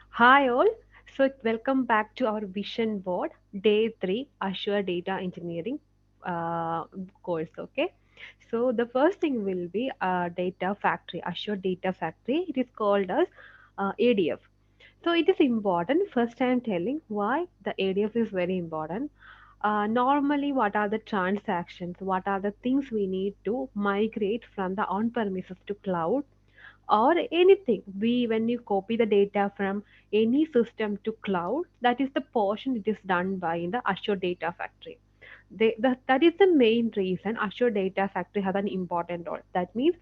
Hi all. So welcome back to our vision board, day 3, Azure Data Engineering uh, course. Okay. So the first thing will be Data Factory, Azure Data Factory. It is called as ADF. So it is important. First, I am telling why the ADF is very important. Normally, what are the transactions? What are the things we need to migrate from the on-premises to cloud? Or anything we when you copy the data from any system to cloud, that is the portion it is done by in the Azure Data Factory. That is the main reason Azure Data Factory has an important role. That means,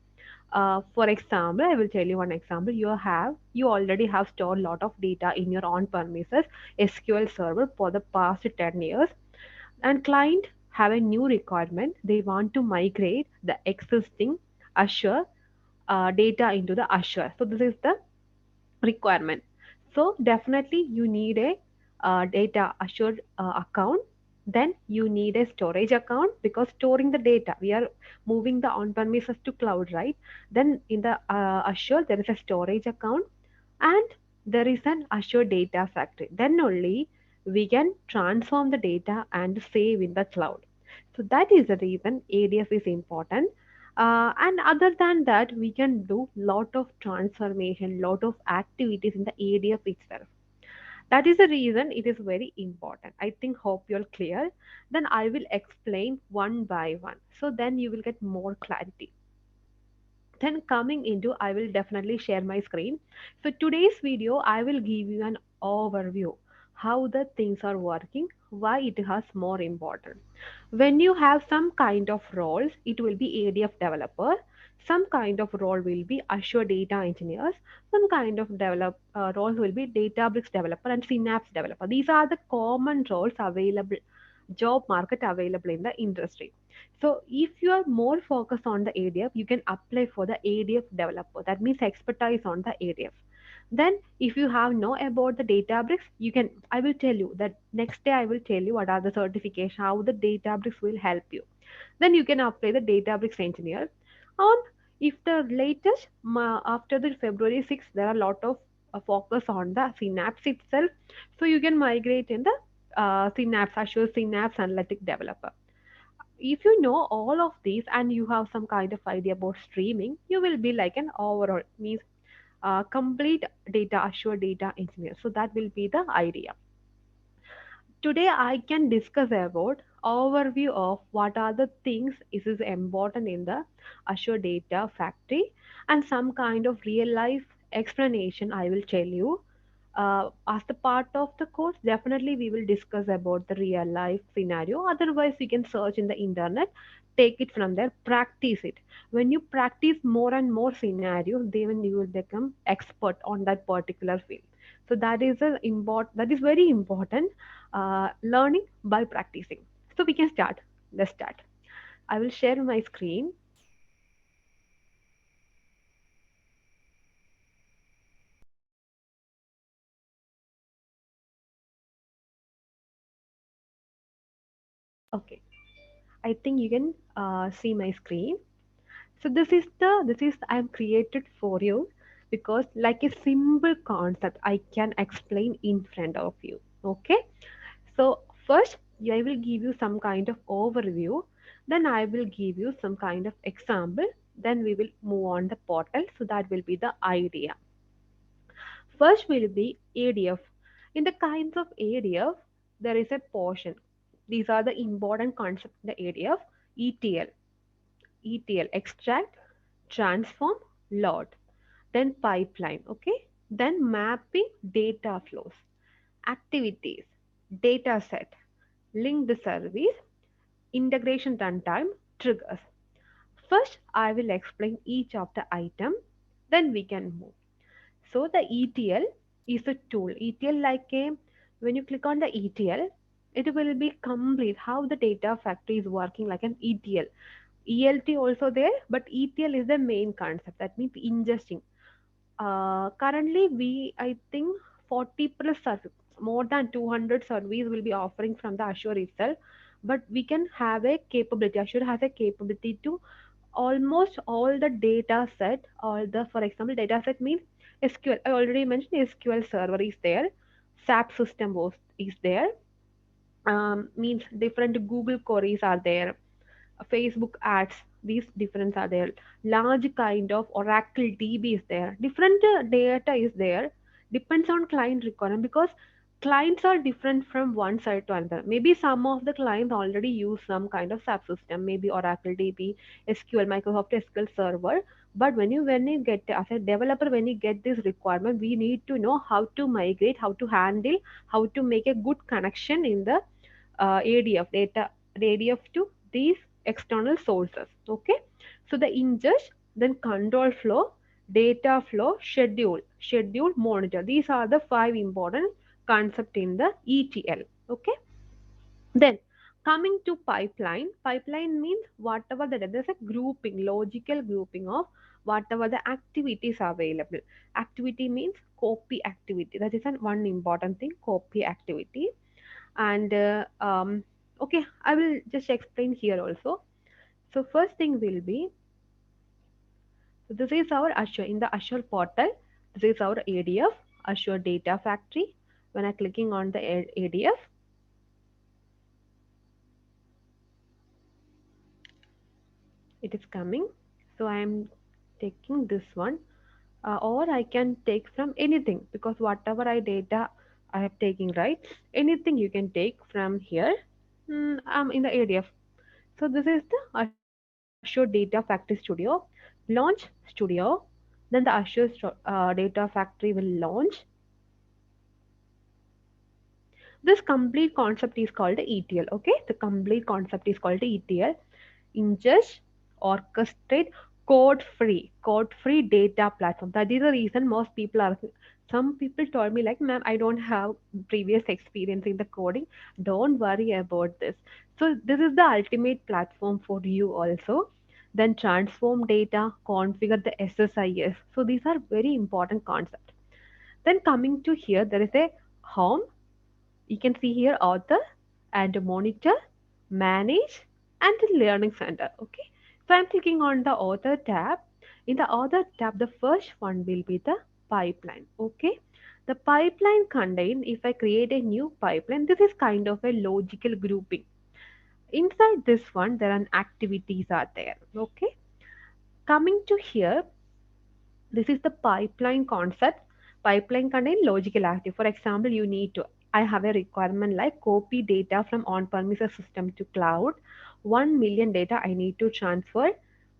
for example, I will tell you one example. You already have stored a lot of data in your on premises SQL server for the past 10 years, and client have a new requirement. They want to migrate the existing Azure data into the Azure. So this is the requirement. So definitely you need a data Azure account. Then you need a storage account because storing the data, we are moving the on-premises to cloud, right? Then in the Azure there is a storage account, and there is an Azure Data Factory. Then only we can transform the data and save in the cloud. So that is the reason ADF is important. And other than that, we can do lot of transformation, lot of activities in the ADF itself. That is the reason it is very important. I think hope you're clear. Then I will explain one by one. So then you will get more clarity. Then coming into, I will definitely share my screen. So today's video, I will give you an overview how the things are working, why it has more important. When you have some kind of roles, it will be ADF developer, some kind of role will be Azure data engineers, some kind of roles will be Databricks developer and Synapse developer. These are the common roles available, job market available in the industry. So if you are more focused on the ADF, you can apply for the ADF developer. That means expertise on the ADF. Then if you have know about the Databricks, you can, I will tell you that next day I will tell you what are the certification, how the Databricks will help you. Then you can apply the Databricks engineer. On if the latest after the February 6th, there are a lot of focus on the Synapse itself. So you can migrate in the Synapse, Azure Synapse Analytic Developer. If you know all of these and you have some kind of idea about streaming, you will be like an overall means complete data Azure data engineer. So that will be the idea. Today I can discuss about overview of what are the things is important in the Azure Data Factory, and some kind of real life explanation I will tell you. As the part of the course, definitely we will discuss about the real life scenario. Otherwise, you can search in the internet, take it from there, practice it. When you practice more and more scenarios, then you will become expert on that particular field. So that is very important, learning by practicing. So we can start. Let's start. I will share my screen. Okay, I think you can see my screen. So this is I'm created for you because like a simple concept I can explain in front of you. Okay. So first I will give you some kind of overview. Then I will give you some kind of example. Then we will move on the portal. So that will be the idea. First will be ADF. In the kinds of ADF, there is a portion. These are the important concepts in the ADF. ETL, ETL, extract, transform, load. Then pipeline, okay? Then mapping data flows, activities, data set, linked service, integration runtime, triggers. First, I will explain each of the item, then we can move. So the ETL is a tool. ETL like a when you click on the ETL, it will be complete how the data factory is working like an ETL. ELT also there, but ETL is the main concept. That means ingesting. Currently, I think 40 plus service, more than 200 service will be offering from the Azure itself. But we can have a capability. Azure has a capability to almost all the data set, or the for example, data set means SQL, I already mentioned SQL Server is there. SAP system is there. Means different Google queries are there, Facebook ads, these different are there. Large kind of Oracle DB is there. Different data is there. Depends on client requirement because clients are different from one side to another. Maybe some of the clients already use some kind of SAP system, maybe Oracle DB, SQL, Microsoft SQL Server. But when you get as a developer, when you get this requirement, we need to know how to migrate, how to handle, how to make a good connection in the ADF data ADF to these external sources. Okay, so the ingest, then control flow, data flow, schedule, monitor. These are the five important concept in the ETL. Okay, then coming to pipeline. Pipeline means whatever the there's a grouping, logical grouping of whatever the activities are available. Activity means copy activity. That is one important thing. Copy activity. And okay, I will just explain here also. So first thing will be, so this is our Azure. In the Azure portal, this is our ADF, Azure Data Factory. When I clicking on the ADF, it is coming. So I am taking this one, or I can take from anything because whatever I data I have taking, right, anything you can take from here. I'm in the ADF. So this is the Azure Data Factory Studio, launch studio. Then the Azure Data Factory will launch. This complete concept is called the ETL. Okay, the complete concept is called the ETL. Ingest, orchestrate, code free data platform. That is the reason most people are. Some people told me like, "Ma'am, I don't have previous experience in the coding. Don't worry about this." So this is the ultimate platform for you also. Then transform data, configure the SSIS. So these are very important concepts. Then coming to here, there is a home. You can see here author and monitor, manage, and the learning center. Okay, so I'm clicking on the author tab. In the author tab, the first one will be the pipeline. Okay, the pipeline contain, if I create a new pipeline, this is kind of a logical grouping. Inside this one, there are activities are there. Okay, coming to here, this is the pipeline concept. Pipeline contain logical active. For example, you need to, I have a requirement like copy data from on-premises system to cloud. 1 million data I need to transfer.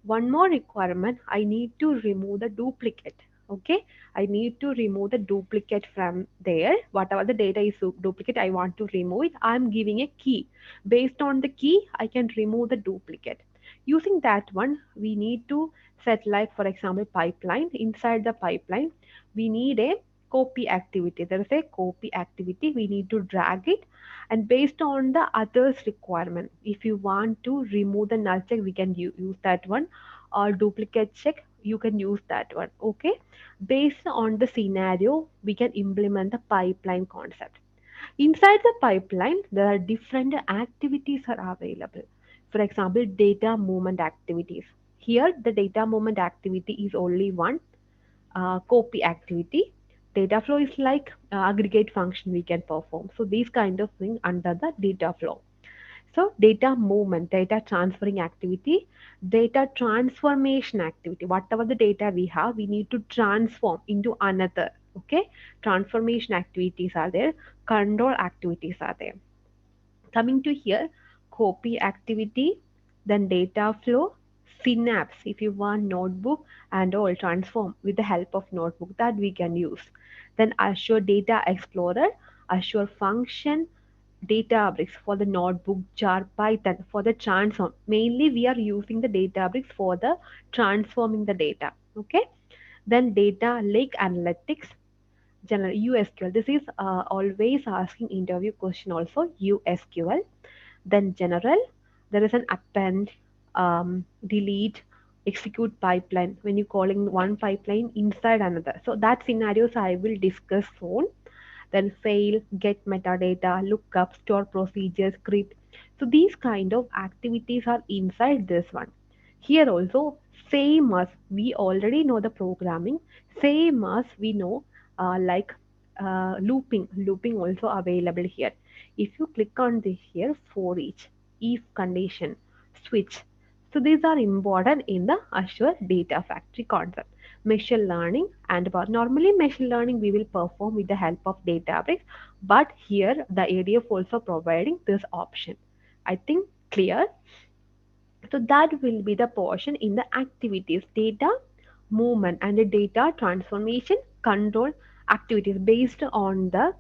One more requirement, I need to remove the duplicate. Okay, I need to remove the duplicate from there. Whatever the data is duplicate, I want to remove it. I'm giving a key. Based on the key, I can remove the duplicate. Using that one, we need to set, like for example, pipeline. Inside the pipeline, we need a copy activity. There is a copy activity, we need to drag it, and based on the others requirement, if you want to remove the null check, we can use that one, or duplicate check, you can use that one. Okay, based on the scenario, we can implement the pipeline concept. Inside the pipeline, there are different activities are available. For example, data movement activities. Here, the data movement activity is only one, copy activity. Data flow is like aggregate function we can perform. So these kind of thing under the data flow. So data movement, data transferring activity, data transformation activity. Whatever the data we have, we need to transform into another. Okay, transformation activities are there, control activities are there. Coming to here, copy activity, then data flow, synapse. If you want notebook and all transform with the help of notebook that we can use. Then Azure Data Explorer, Azure Function, Databricks for the notebook, jar, Python for the transform. Mainly we are using the Databricks for the transforming the data. Okay. Then data lake analytics, general USQL. This is always asking interview question also, USQL. Then general, there is an append, delete, execute pipeline when you calling one pipeline inside another. So that scenarios I will discuss soon. Then fail, get metadata, lookup, store procedures, script. So these kind of activities are inside this one. Here also same as we already know the programming, same as we know like looping also available here. If you click on this here, for each, if condition, switch. So these are important in the Azure Data Factory concept. Machine learning and about normally machine learning we will perform with the help of Databricks, but here the ADF also providing this option. I think clear. So that will be the portion in the activities, data movement and the data transformation control activities based on the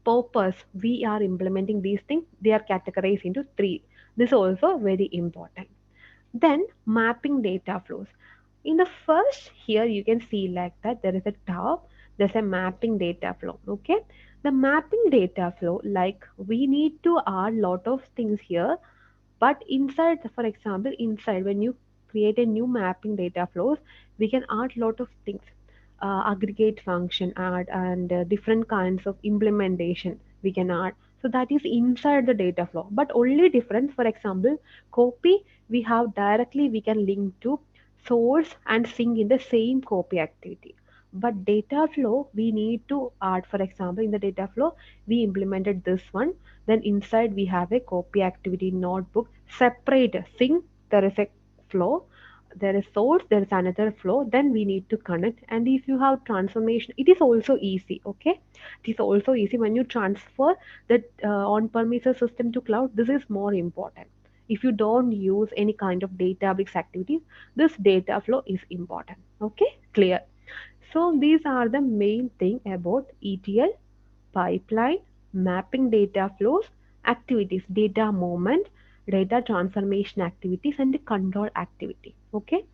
purpose we are implementing these things. They are categorized into three. This is also very important. Then mapping data flows. In the first here you can see like that there is a tab, there's a mapping data flow. Okay. The mapping data flow, like we need to add lot of things here, but inside, for example, inside when you create a new mapping data flows, we can add lot of things. Aggregate function add and different kinds of implementation we can add. So that is inside the data flow. But only difference, for example, copy we have directly we can link to source and sync in the same copy activity. But data flow we need to add. For example, in the data flow we implemented this one, then inside we have a copy activity notebook, separate sync, there is a flow, there is source, there is another flow, then we need to connect. And if you have transformation, it is also easy. Okay, it is also easy when you transfer the on-premises system to cloud. This is more important. If you don't use any kind of database activities, this data flow is important. Okay, clear. So these are the main thing about ETL, pipeline, mapping data flows, activities, data movement, data transformation activities, and control activity. Okay.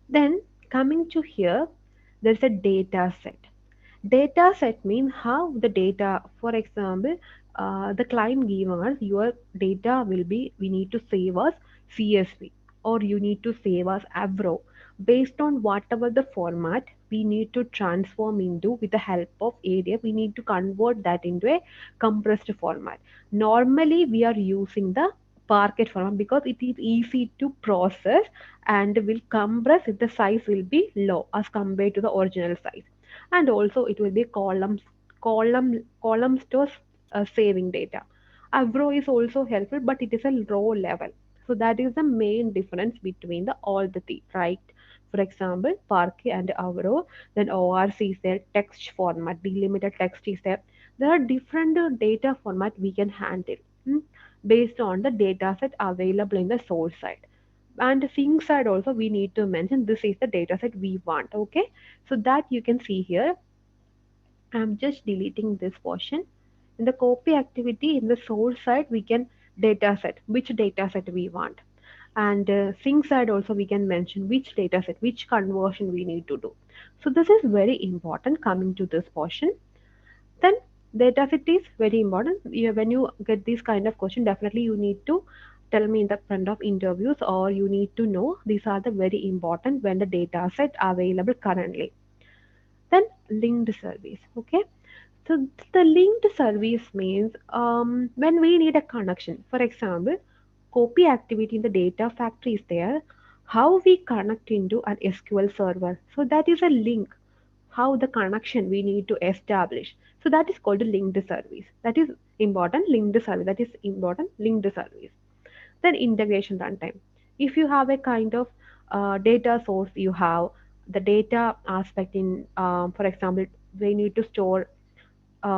Then coming to here, there's a data set. Data set means how the data, for example, the client given us your data will be, we need to save us CSV or you need to save us Avro. Based on whatever the format we need to transform into with the help of ADF, we need to convert that into a compressed format. Normally, we are using the Parquet format because it is easy to process and will compress if the size will be low as compared to the original size. And also it will be column stores saving data. Avro is also helpful, but it is a raw level. So that is the main difference between the all the three, right? For example, Parquet and Avro, then ORC is there, text format, delimited text is there. There are different data format we can handle based on the data set available in the source side. And the sync side also we need to mention this is the data set we want. Okay, so that you can see here. I'm just deleting this portion. In the copy activity, in the source side, we can data set, which data set we want. And sync side also we can mention which data set, which conversion we need to do. So this is very important coming to this portion. Then data set is very important. When you get this kind of question, definitely you need to tell me in the front of interviews or you need to know these are the very important when the data set available currently. Then linked service. Okay, so the linked service means when we need a connection. For example, copy activity in the data factory is there. How we connect into an SQL server. So that is a link. How the connection we need to establish. So that is called a linked service. That is important. Linked service. That is important. Linked service. Then integration runtime. If you have a kind of data source, you have the data aspect in, for example, we need to store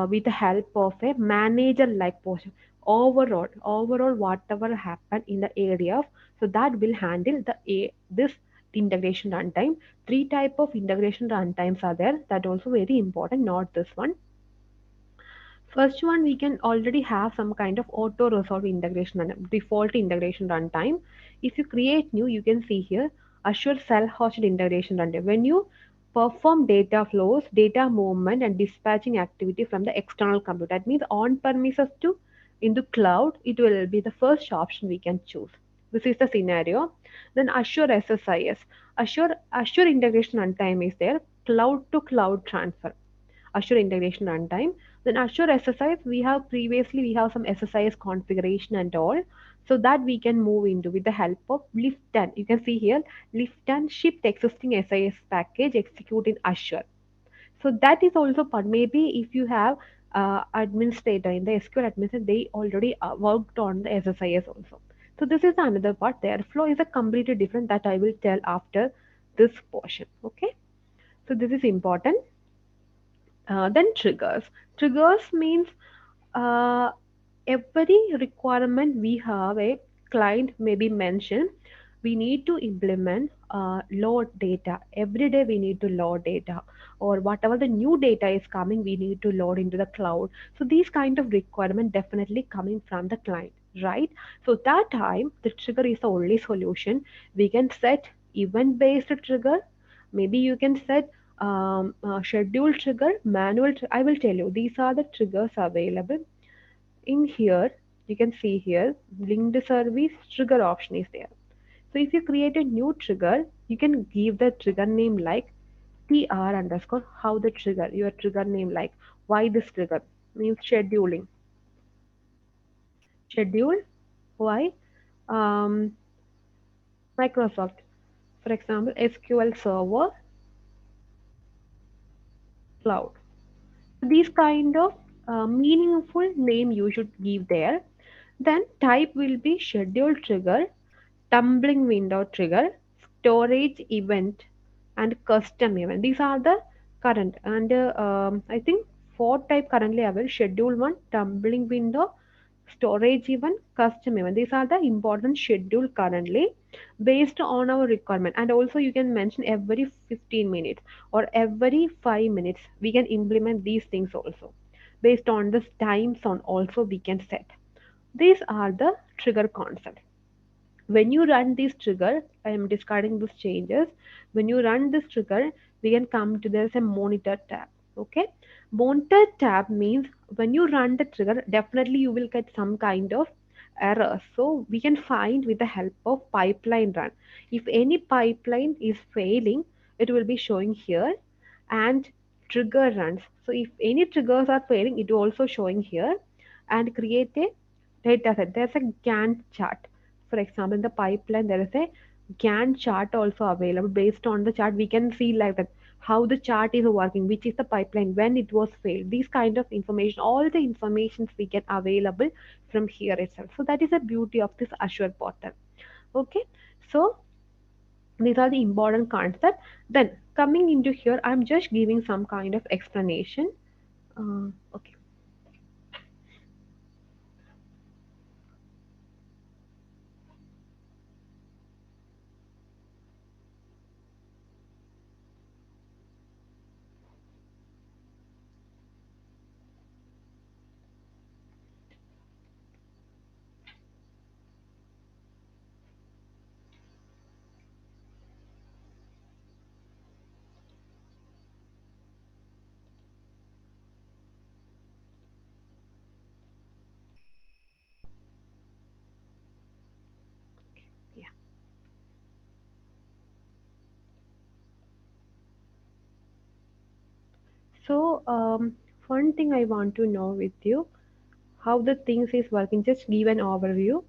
with the help of a manager like portion. Overall whatever happened in the area, so that will handle this integration runtime. Three type of integration runtimes are there, that also very important, not this one. First one, we can already have some kind of auto resolve integration and default integration runtime. If you create new, you can see here Azure self-hosted integration runtime. When you perform data flows, data movement, and dispatching activity from the external computer, that means on premises to into cloud, it will be the first option we can choose. This is the scenario. Then Azure SSIS, Azure integration runtime is there. Cloud to cloud transfer. Azure integration runtime. Then Azure SSIS, we have some SSIS configuration and all. so that we can move into with the help of lift and you can see here lift and shift existing SIS package execute in Azure. So that is also part. Maybe if you have administrator in the SQL administrator, they already worked on the SSIS also. So this is another part. The airflow is a completely different that I will tell after this portion. Okay. So this is important. Then triggers. Triggers means uh, every requirement we have a client maybe mentioned we need to implement load data every day we need to load data or whatever the new data is coming we need to load into the cloud. So these kind of requirement definitely coming from the client, right? So that time the trigger is the only solution. We can set event based trigger, maybe you can set schedule trigger, I will tell you these are the triggers available in here. You can see here linked service trigger option is there. So if you create a new trigger you can give the trigger name like tr underscore how the trigger your trigger name like why this trigger means scheduling schedule why Microsoft, for example SQL server cloud. These kind of meaningful name you should give there. Then type will be schedule trigger, tumbling window trigger, storage event, and custom event. These are the current and I think four type currently available: schedule one, tumbling window, storage event, custom event. These are the important schedule currently based on our requirement. And also you can mention every 15 minutes or every 5 minutes we can implement these things also based on the time zone also we can set. These are the trigger concept. When you run this trigger, I am discarding these changes. When you run this trigger we can come to there's a monitor tab. Okay, monitor tab means when you run the trigger definitely you will get some kind of error, so we can find with the help of pipeline run. If any pipeline is failing it will be showing here. And trigger runs, so if any triggers are failing it will also showing here. And create a data set, there's a Gantt chart. For example, in the pipeline, there is a Gantt chart also available. Based on the chart, we can see like that how the chart is working, which is the pipeline, when it was failed. These kind of information, all the informations we get available from here itself. So that is the beauty of this Azure portal. Okay, so these are the important concepts. Then coming into here, I'm just giving some kind of explanation. Okay. Yeah. So, one thing I want to know with you, how the things is working. Just give an overview.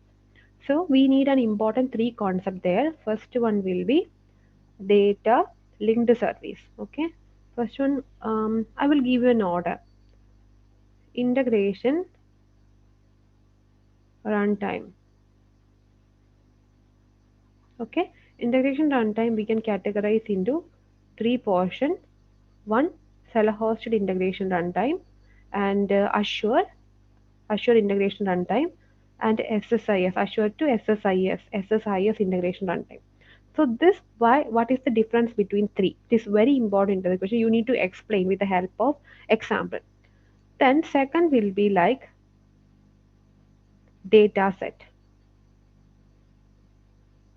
So, we need an important three concept there. First one will be data linked service. Okay. First one, I will give you an order. Integration runtime. Okay. Integration runtime we can categorize into three portion. One, self-hosted integration runtime, and Azure integration runtime, and SSIS, Azure to SSIS integration runtime. So this why what is the difference between three? It is very important to the question. You need to explain with the help of example. Then second will be like data set.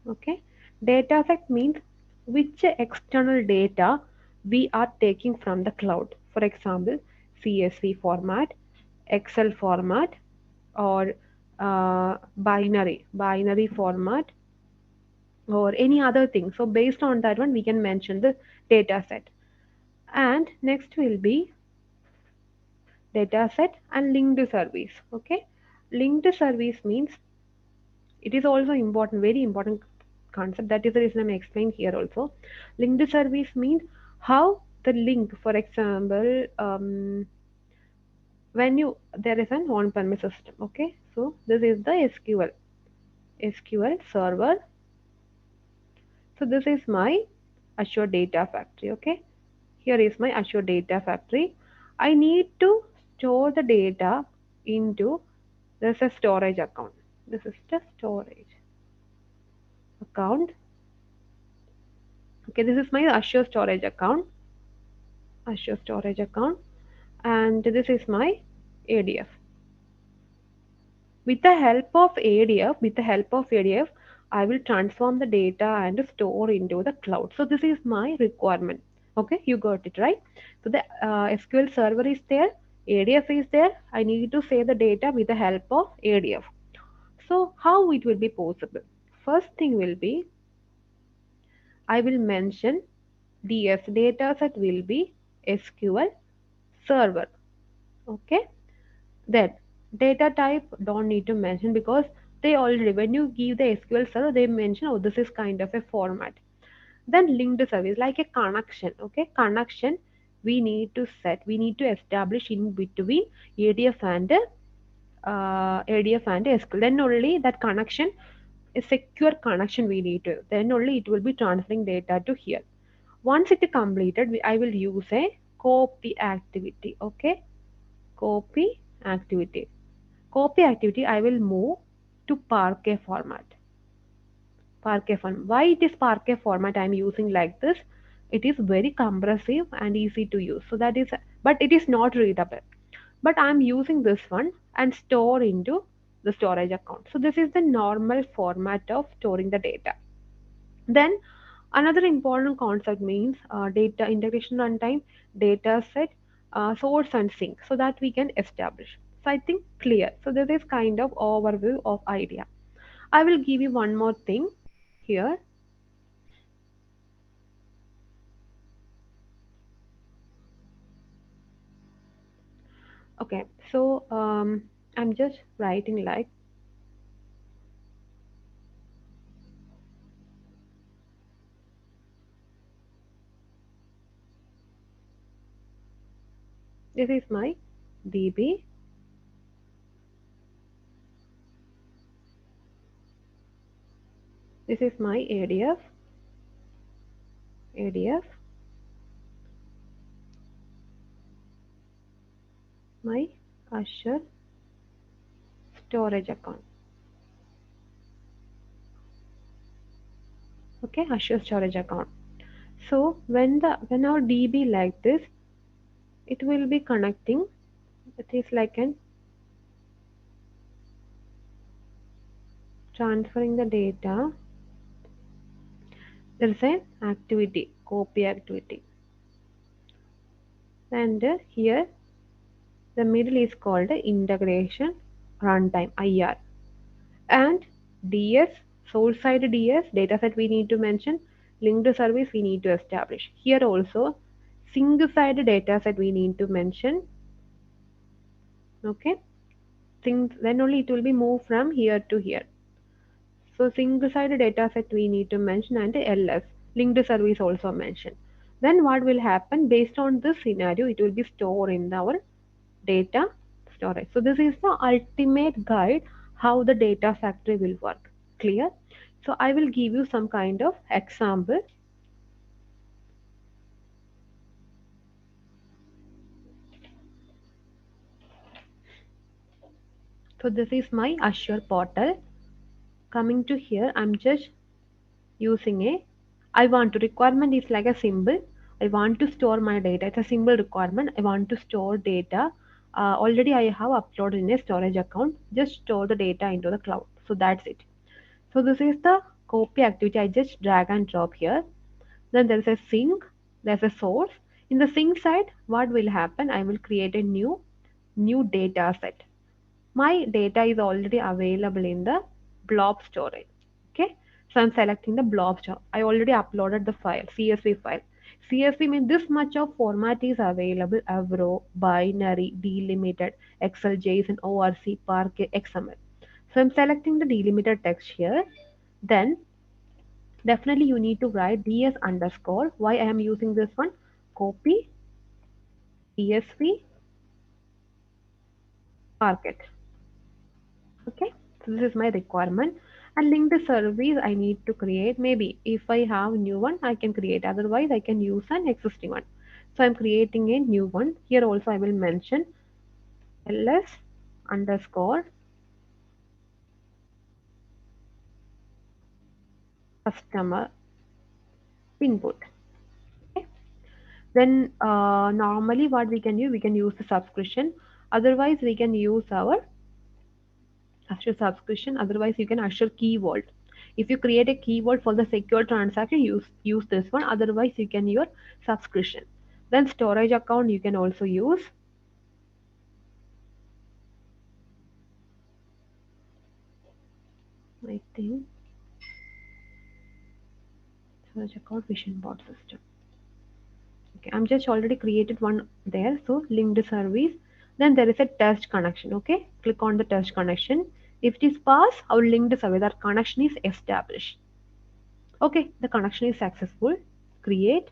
Okay, data set means which external data we are taking from the cloud. For example, CSV format, Excel format, or binary format, or any other thing. So based on that one, we can mention the data set. And next will be data set and linked service. Okay, linked service means It is also important, very important concept. That is the reason I'm explaining here also. Linked service means how the link, for example, when you there is an on-premise system. Okay, so this is the SQL server. So this is my Azure Data Factory. Okay, here is my Azure Data Factory. I need to store the data into, there's a storage account. This is the storage account. Okay, this is my Azure storage account. Azure storage account, and this is my ADF. With the help of ADF, I will transform the data and store into the cloud. So this is my requirement. Okay, you got it right. So the SQL server is there, ADF is there. I need to save the data with the help of ADF. So how it will be possible? First thing will be, I will mention DS data set will be SQL server. Okay. Then data type don't need to mention because they already, when you give the SQL server, they mention, oh, this is kind of a format. Then linked service like a connection. Okay, connection we need to establish in between ADF and ADF and SQL. Then only that connection, a secure connection we need to. Then only it will be transferring data to here. Once it is completed, I will use a copy activity. Okay, copy activity. Copy activity I will move to Parquet format. Parquet format. Why it is Parquet format I am using like this? It is very compressive and easy to use. So that is, but it is not readable. But I am using this one and store into the storage account. So this is the normal format of storing the data. Then another important concept means data integration runtime, data set, source and sink, so that we can establish. So I think clear. So this is kind of overview of idea. I will give you one more thing here. Okay, so I'm just writing like this is my DB, this is my ADF, my Azure storage account. Okay, Azure storage account. So when our DB like this, it will be connecting. It is like an transferring the data. There is an activity, copy activity, and here the middle is called the integration runtime IR, and DS, source side DS dataset we need to mention, linked service we need to establish. Here also single side dataset we need to mention. Okay, things then only it will be moved from here to here. So single side dataset we need to mention, and LS linked service also mention. Then what will happen based on this scenario? It will be stored in our data storage. So this is the ultimate guide how the data factory will work. Clear? So I will give you some kind of example. So this is my Azure portal. Coming to here, I'm just using a, I want to, requirement is like a symbol. I want to store my data. It's a simple requirement. I want to store data. Already I have uploaded in a storage account. Just store the data into the cloud. So that's it. So this is the copy activity. I just drag and drop here. Then there is a sink. There's a source. In the sink side, what will happen? I will create a new data set. My data is already available in the blob storage. Okay, so I'm selecting the blob store. I already uploaded the file, CSV file. CSV means this much of format is available: Avro, binary, delimited, Excel, JSON, ORC, Parquet, XML. So I'm selecting the delimited text here. Then definitely you need to write ds underscore. Why I am using this one? Copy DSV market. Okay. So this is my requirement. And link the service I need to create. Maybe if I have new one, I can create. Otherwise, I can use an existing one. So I'm creating a new one. Here also I will mention ls underscore customer input. Okay. Then normally what we can use the subscription. Otherwise, we can use our Azure subscription. Otherwise, you can Azure key vault. If you create a key vault for the secure transaction, use this one. Otherwise, you can your subscription. Then storage account you can also use. I think storage account vision bot system. Okay, I'm just already created one there. So linked service. Then there is a test connection. Okay, click on the test connection. If it is pass, our linked service, that connection is established. Okay, the connection is successful. Create.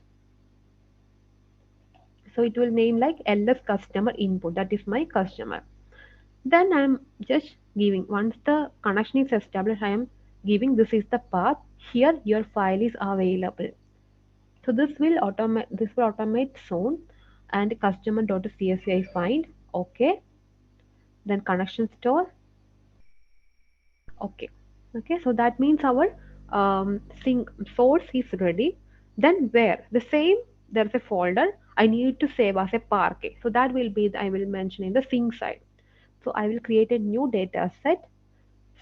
So it will name like ls customer input. That is my customer. Then I am just giving, once the connection is established, I am giving this is the path. Here your file is available. So this will automate soon, and customer.csvi find. Okay. Then connection store. Okay. Okay. So that means our sync source is ready. Then where the same, there's a folder I need to save as a parquet. So that will be I will mention in the sync side. So I will create a new data set.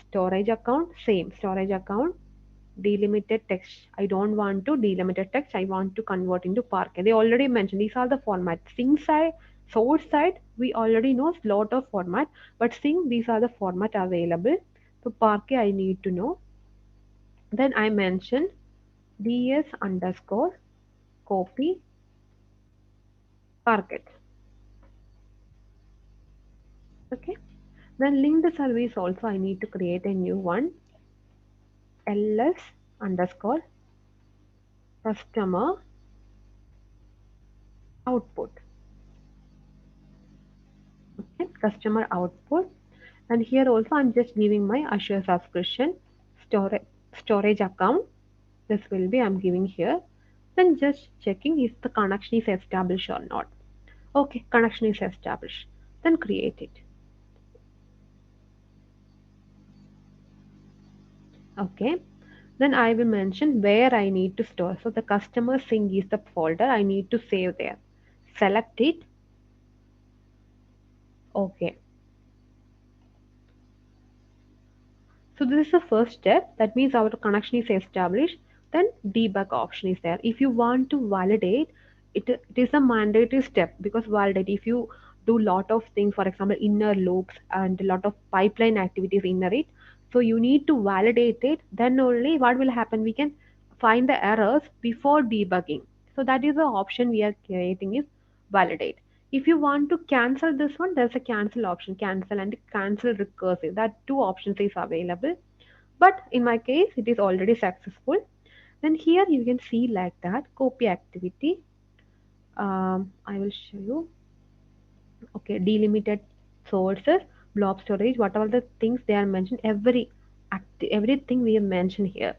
Storage account, same storage account. Delimited text, I don't want to delimited text, I want to convert into Parquet. They already mentioned these are the formats. Sync side, source side, we already know lot of format, but sync, these are the format available. So Parquet I need to know. Then I mention ds underscore copy Parquet. Okay. Then link the service also I need to create a new one. ls underscore customer output. Okay, customer output. And here also I'm just giving my Azure subscription storage account. This will be I'm giving here. Then just checking if the connection is established or not. Okay, connection is established. Then create it. Okay. Then I will mention where I need to store. So the customer sync is the folder I need to save there. Select it. Okay. So this is the first step. That means our connection is established. Then debug option is there. If you want to validate, it is a mandatory step, because validate, if you do lot of things, for example, inner loops and a lot of pipeline activities inner it, so you need to validate it. Then only what will happen, we can find the errors before debugging. So that is the option we are creating is validate. If you want to cancel this one, there's a cancel option, cancel and cancel recursive. That two options is available. But in my case, it is already successful. Then here you can see like that copy activity. I will show you. Okay, delimited sources, blob storage, whatever the things they are mentioned, everything we have mentioned here.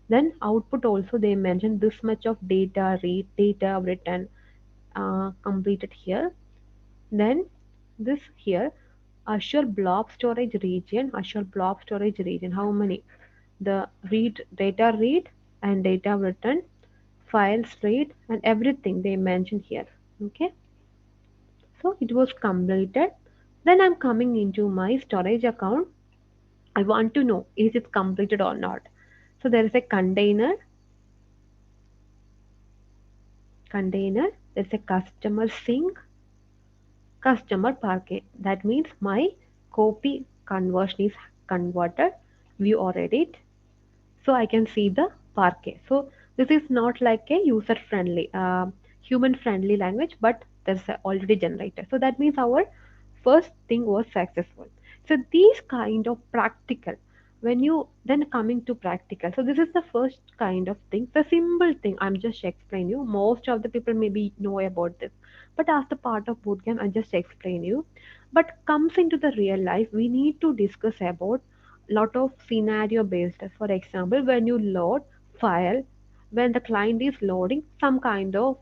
Then output also they mentioned this much of data read, data written, completed here. Then this here, Azure blob storage region, Azure blob storage region, how many? The read and data written, files read and everything they mentioned here. Okay, so it was completed. Then I'm coming into my storage account. I want to know is it completed or not. So there is a container, there's a customer sync, customer parquet. That means my copy conversion is converted. View or edit. So I can see the parquet. So this is not like a user friendly, human friendly language, but there's already generated. So that means our first thing was successful. So these kind of practical, when you then coming to practical, so this is the first kind of thing, the simple thing I'm just explaining you. Most of the people maybe know about this, but as the part of bootcamp I just explain you. But comes into the real life, we need to discuss about lot of scenario based. For example, when you load file, when the client is loading some kind of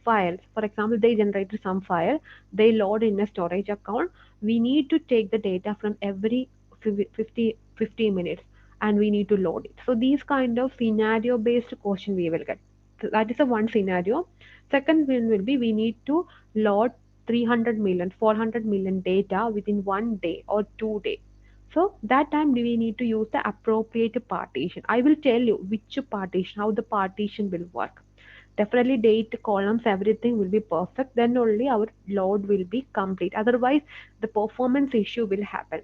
files, for example they generated some file, they load in a storage account, we need to take the data from every 50 minutes and we need to load it. So these kind of scenario based question we will get. So that is a one scenario. Second one will be we need to load 300 million, 400 million data within 1 day or 2 day. So that time we need to use the appropriate partition. I will tell you which partition, how the partition will work. Definitely date, columns, everything will be perfect. Then only our load will be complete. Otherwise, the performance issue will happen.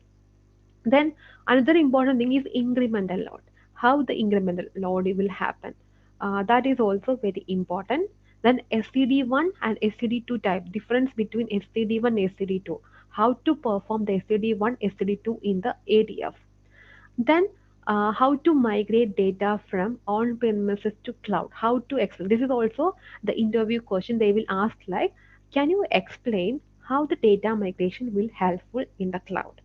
Then another important thing is incremental load. How the incremental load will happen. That is also very important. Then SCD1 and SCD2 type. Difference between SCD1 and SCD2. How to perform the SCD1, SCD2 in the ADF. Then how to migrate data from on-premises to cloud. How to explain. This is also the interview question they will ask like, can you explain how the data migration will helpful in the cloud?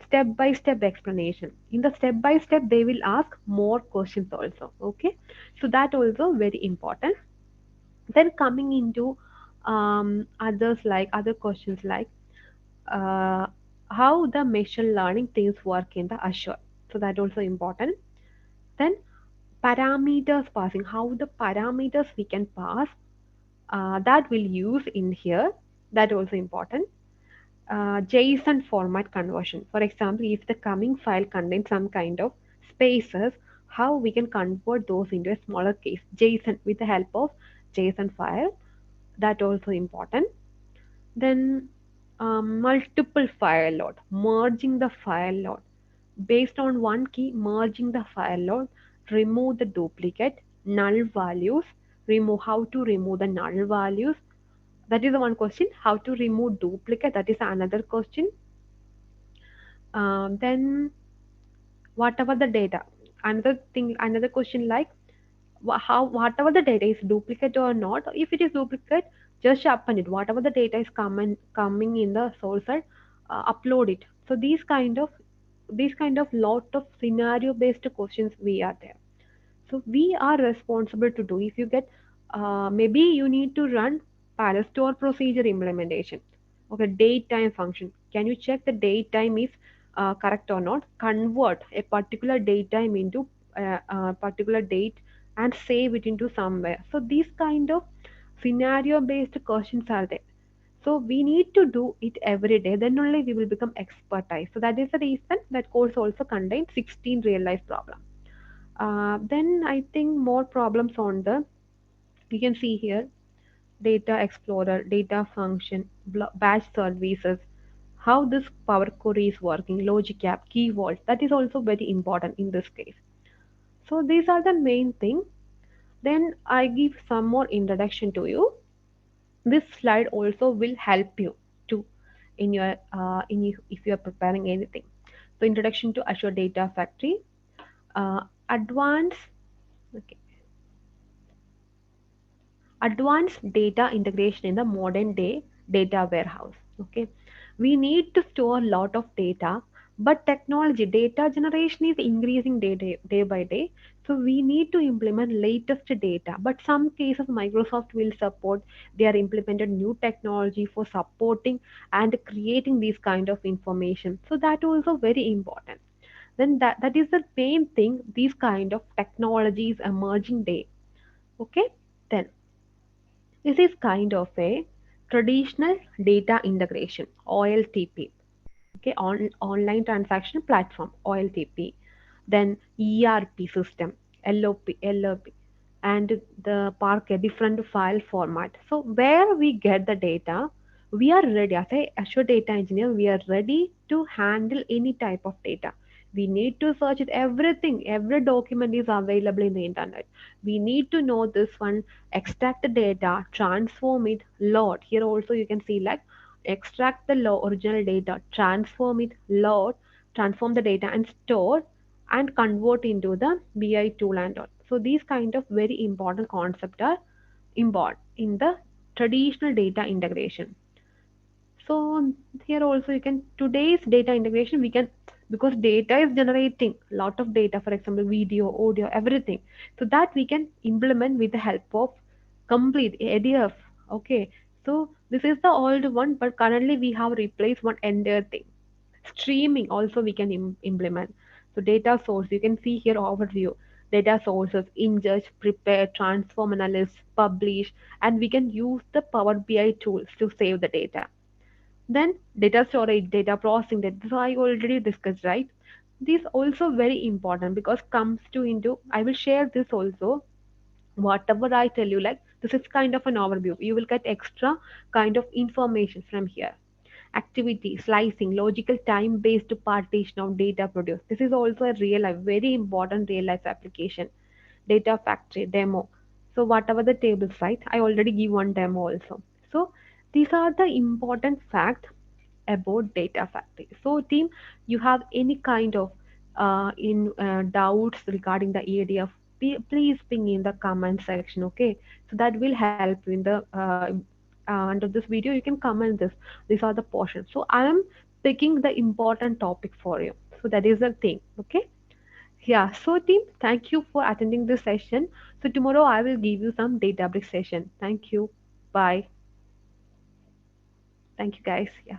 Step by step explanation. In the step by step, they will ask more questions also. Okay, so that also very important. Then coming into others like other questions like uh, how the machine learning things work in the Azure. So that also important. Then parameters passing, how the parameters we can pass, that will use in here. That also important. JSON format conversion. For example, if the coming file contains some kind of spaces, how we can convert those into a smaller case JSON with the help of JSON file. That also important. Then multiple file load, merging the file load based on one key, merging the file load, remove the duplicate, null values, remove how to remove the null values. That is the one question. How to remove duplicate? That is another question. Then whatever the data, another thing, another question like how whatever the data is duplicate or not. If it is duplicate, just upend it. Whatever the data is coming in the source side, upload it. So these kind of lot of scenario based questions we are there. So we are responsible to do. If you get, maybe you need to run parallel store procedure implementation. Okay, date time function. Can you check the date time is correct or not? Convert a particular date time into a particular date and save it into somewhere. So these kind of scenario based questions are there. So we need to do it every day. Then only we will become expertise. So that is the reason that course also contains 16 real life problems. Then I think more problems on the, you can see here, data explorer, data function, batch services, how this Power Query is working, logic app, key vault. That is also very important in this case. So these are the main thing. Then I give some more introduction to you. This slide also will help you to in your if you are preparing anything. So introduction to Azure Data Factory, advanced. Okay, advanced data integration in the modern day data warehouse. Okay, we need to store a lot of data, but technology data generation is increasing day by day. So we need to implement latest data, but some cases Microsoft will support, they are implemented new technology for supporting and creating these kind of information. So that also very important. Then that is the main thing, these kind of technologies emerging day. Okay, then this is kind of a traditional data integration, OLTP. Okay, online transaction platform, OLTP. Then ERP system, LOP, and the Park a different file format. So where we get the data, we are ready. As a Azure data engineer, we are ready to handle any type of data. We need to search it everything. Every document is available in the internet. We need to know this one, extract the data, transform it, load. Here also you can see like extract the original data, transform it, load, transform the data and store and convert into the BI tool and all. So these kind of very important concepts are involved in the traditional data integration. So here also you can today's data integration we can, because data is generating a lot of data, for example video, audio, everything. So that we can implement with the help of complete ADF. Okay. So this is the old one, but currently we have replaced one entire thing. Streaming also we can implement. So data source, you can see here overview. Data sources, ingest, prepare, transform, analyze, publish, and we can use the Power BI tools to save the data. Then data storage, data processing, that so I already discussed, right? This also very important because comes to into, I will share this also. Whatever I tell you, like this is kind of an overview. You will get extra kind of information from here. Activity, slicing, logical time-based partition of data produced. This is also a real life, very important real life application. Data factory, demo. So whatever the tables, right? I already give one demo also. So these are the important facts about data factory. So team, you have any kind of in doubts regarding the ADF, please ping in the comment section, okay? So that will help you in the under this video you can comment this. These are the portions. So I am picking the important topic for you. So that is the thing, okay? Yeah. So team, thank you for attending this session. So tomorrow I will give you some Databricks session. Thank you. Bye. Thank you guys. Yeah.